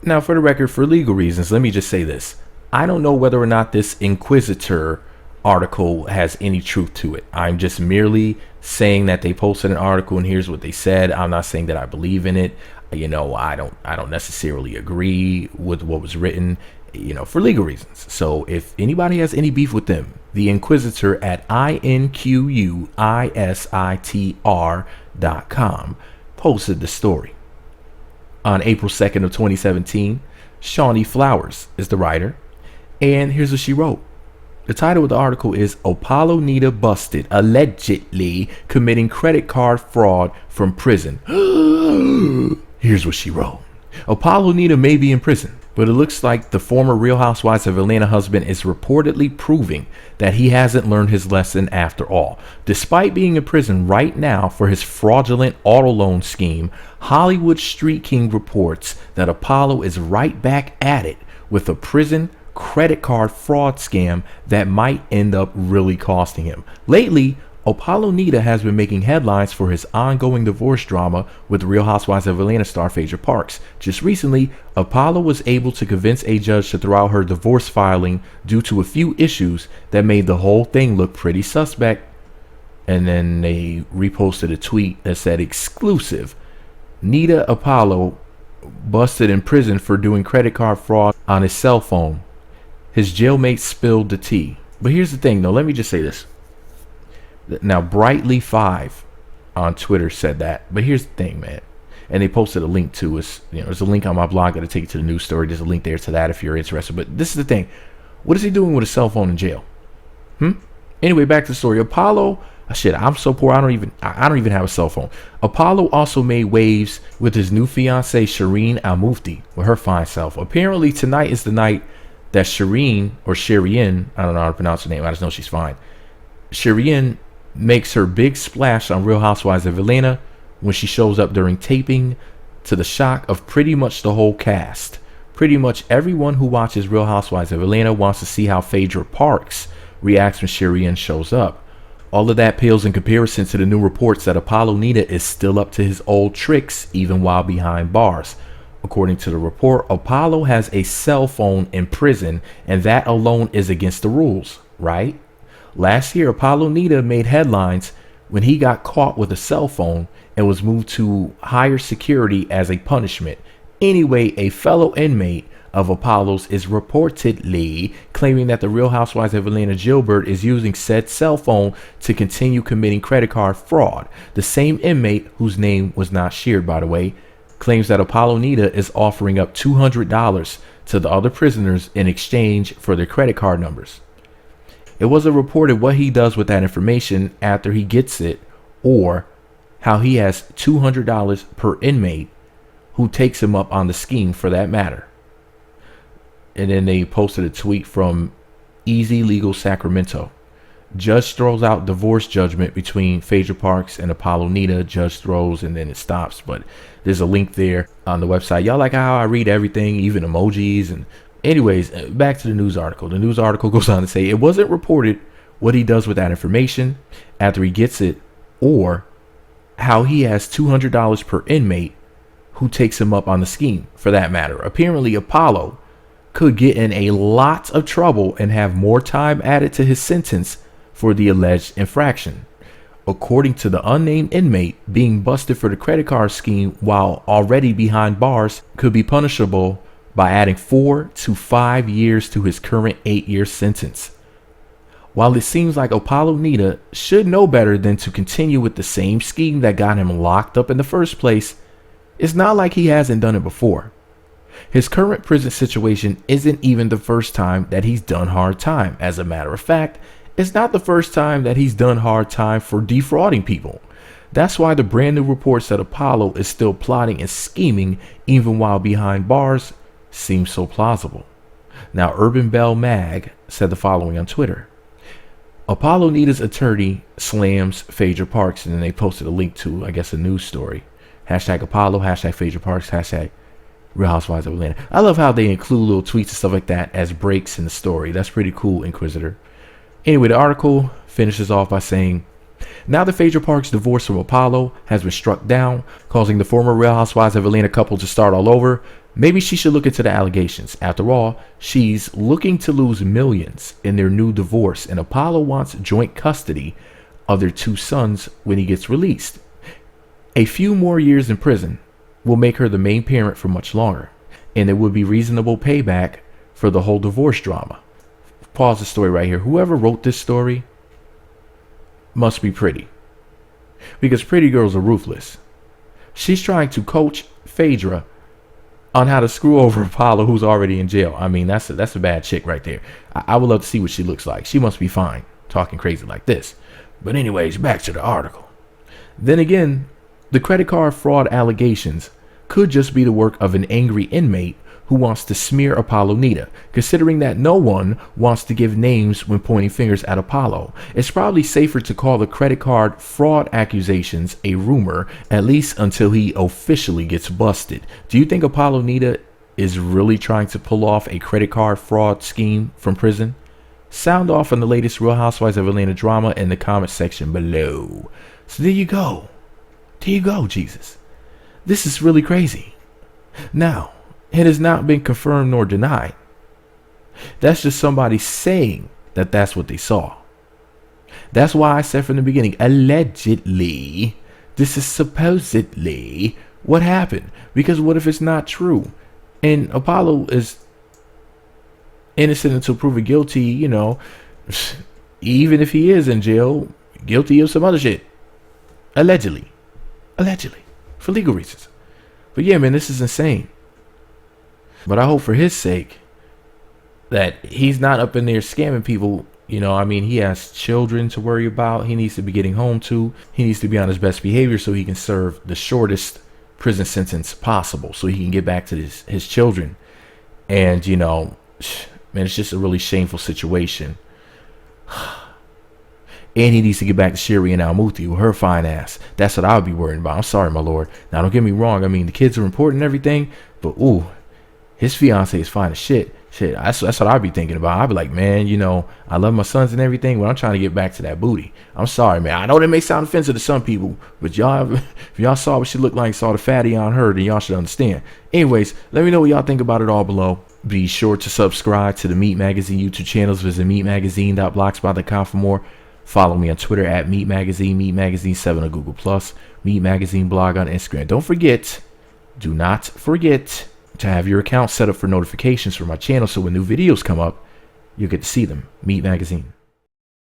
Now, for the record, for legal reasons, let me just say this. I don't know whether or not this Inquisitor article has any truth to it. I'm just merely saying that they posted an article and here's what they said. I'm not saying that I believe in it. I don't necessarily agree with what was written, for legal reasons. So if anybody has any beef with them, the Inquisitor at INQUISITR.com posted the story. On April 2nd of 2017, Shawnee Flowers is the writer, and here's what she wrote. The title of the article is Apollo Nida Busted, Allegedly Committing Credit Card Fraud from Prison. Here's what she wrote. Apollo Nida may be in prison, but it looks like the former Real Housewives of Atlanta husband is reportedly proving that he hasn't learned his lesson after all. Despite being in prison right now for his fraudulent auto loan scheme, Hollywood Street King reports that Apollo is right back at it with a prison credit card fraud scam that might end up really costing him. Lately, Apollo Nida has been making headlines for his ongoing divorce drama with Real Housewives of Atlanta star Phaedra Parks. Just recently, Apollo was able to convince a judge to throw out her divorce filing due to a few issues that made the whole thing look pretty suspect. And then they reposted a tweet that said, exclusive, Nida Apollo busted in prison for doing credit card fraud on his cell phone. His jailmate spilled the tea. But here's the thing, though. Let me just say this. Now, Brightly5 on Twitter said that. But here's the thing, man. And they posted a link to us. There's a link on my blog that'll take you to the news story. There's a link there to that if you're interested. But this is the thing. What is he doing with a cell phone in jail? Anyway, back to the story. Apollo. Shit, I'm so poor. I don't even have a cell phone. Apollo also made waves with his new fiancee Shireen Al-Mufti with her fine self. Apparently, tonight is the night that Shireen, or Shireen, I don't know how to pronounce her name. I just know she's fine. Shireen makes her big splash on Real Housewives of Atlanta when she shows up during taping, to the shock of pretty much the whole cast. Pretty much everyone who watches Real Housewives of Atlanta wants to see how Phaedra Parks reacts when Shireen shows up. All of that pales in comparison to the new reports that Apollo Nida is still up to his old tricks even while behind bars. According to the report, Apollo has a cell phone in prison, and that alone is against the rules, right? Last year, Apollo Nida made headlines when he got caught with a cell phone and was moved to higher security as a punishment. Anyway, a fellow inmate of Apollo's is reportedly claiming that the Real Housewives of Atlanta jailbird is using said cell phone to continue committing credit card fraud. The same inmate, whose name was not shared by the way, claims that Apollo Nida is offering up $200 to the other prisoners in exchange for their credit card numbers. It wasn't reported what he does with that information after he gets it, or how he has $200 per inmate who takes him up on the scheme for that matter. And then they posted a tweet from Easy Legal Sacramento. Judge throws out divorce judgment between Phaedra Parks and Apollo Nida. Judge throws and then it stops. But there's a link there on the website. Y'all like how I read everything, even emojis. And anyways, back to the news article. The news article goes on to say it wasn't reported what he does with that information after he gets it, or how he has $200 per inmate who takes him up on the scheme for that matter. Apparently, Apollo could get in a lot of trouble and have more time added to his sentence for the alleged infraction. According to the unnamed inmate, being busted for the credit card scheme while already behind bars could be punishable by adding 4 to 5 years to his current 8-year sentence. While it seems like Apollo Nida should know better than to continue with the same scheme that got him locked up in the first place, it's not like he hasn't done it before. His current prison situation isn't even the first time that he's done hard time. As a matter of fact, it's not the first time that he's done hard time for defrauding people. That's why the brand new reports that Apollo is still plotting and scheming even while behind bars seem so plausible. Now, Urban Bell Mag said the following on Twitter. Apollo Nida's attorney slams Phaedra Parks, and then they posted a link to, I guess, a news story. Hashtag Apollo, hashtag Phaedra Parks, hashtag Real Housewives of Atlanta. I love how they include little tweets and stuff like that as breaks in the story. That's pretty cool, Inquisitor. Anyway, the article finishes off by saying, now that Phaedra Parks' divorce from Apollo has been struck down, causing the former Real Housewives of Atlanta couple to start all over, Maybe she should look into the allegations. After all, she's looking to lose millions in their new divorce, and Apollo wants joint custody of their 2 sons when he gets released. A few more years in prison will make her the main parent for much longer, and it would be reasonable payback for the whole divorce drama. Pause the story right here. Whoever wrote this story must be pretty, because pretty girls are ruthless. She's trying to coach Phaedra on how to screw over Apollo, who's already in jail. I mean, that's a bad chick right there. I would love to see what she looks like. She must be fine talking crazy like this. But anyways, back to the article. Then again, the credit card fraud allegations could just be the work of an angry inmate who wants to smear Apollo Nida, considering that no one wants to give names when pointing fingers at Apollo. It's probably safer to call the credit card fraud accusations a rumor, at least until he officially gets busted. Do you think Apollo Nida is really trying to pull off a credit card fraud scheme from prison? Sound off on the latest Real Housewives of Atlanta drama in the comment section below. So there you go. There you go, Jesus. This is really crazy. Now, it has not been confirmed nor denied. That's just somebody saying that that's what they saw. That's why I said from the beginning, allegedly, this is supposedly what happened. Because what if it's not true? And Apollo is innocent until proven guilty, you know, even if he is in jail, guilty of some other shit. Allegedly, for legal reasons. But yeah, man, this is insane. But I hope for his sake that he's not up in there scamming people. You know, I mean, he has children to worry about. He needs to be getting home to. He needs to be on his best behavior so he can serve the shortest prison sentence possible, so he can get back to his children. And, you know, man, it's just a really shameful situation. And he needs to get back to Sherry and Almuthi with her fine ass. That's what I would be worried about. I'm sorry, my lord. Now, don't get me wrong. I mean, the kids are important and everything, but ooh, his fiance is fine as shit. That's what I'd be thinking about. I'd be like, man, you know, I love my sons and everything, but I'm trying to get back to that booty. I'm sorry, man. I know that may sound offensive to some people, but y'all, if y'all saw what she looked like, saw the fatty on her, then y'all should understand. Anyways, let me know what y'all think about it all below. Be sure to subscribe to the Meat Magazine YouTube channels. Visit meatmagazine.blogspot.com for more. Follow me on Twitter at Meat Magazine, Meat Magazine 7 on Google+, Meat Magazine blog on Instagram. Do not forget to have your account set up for notifications for my channel, so when new videos come up, you'll get to see them. Meat Magazine.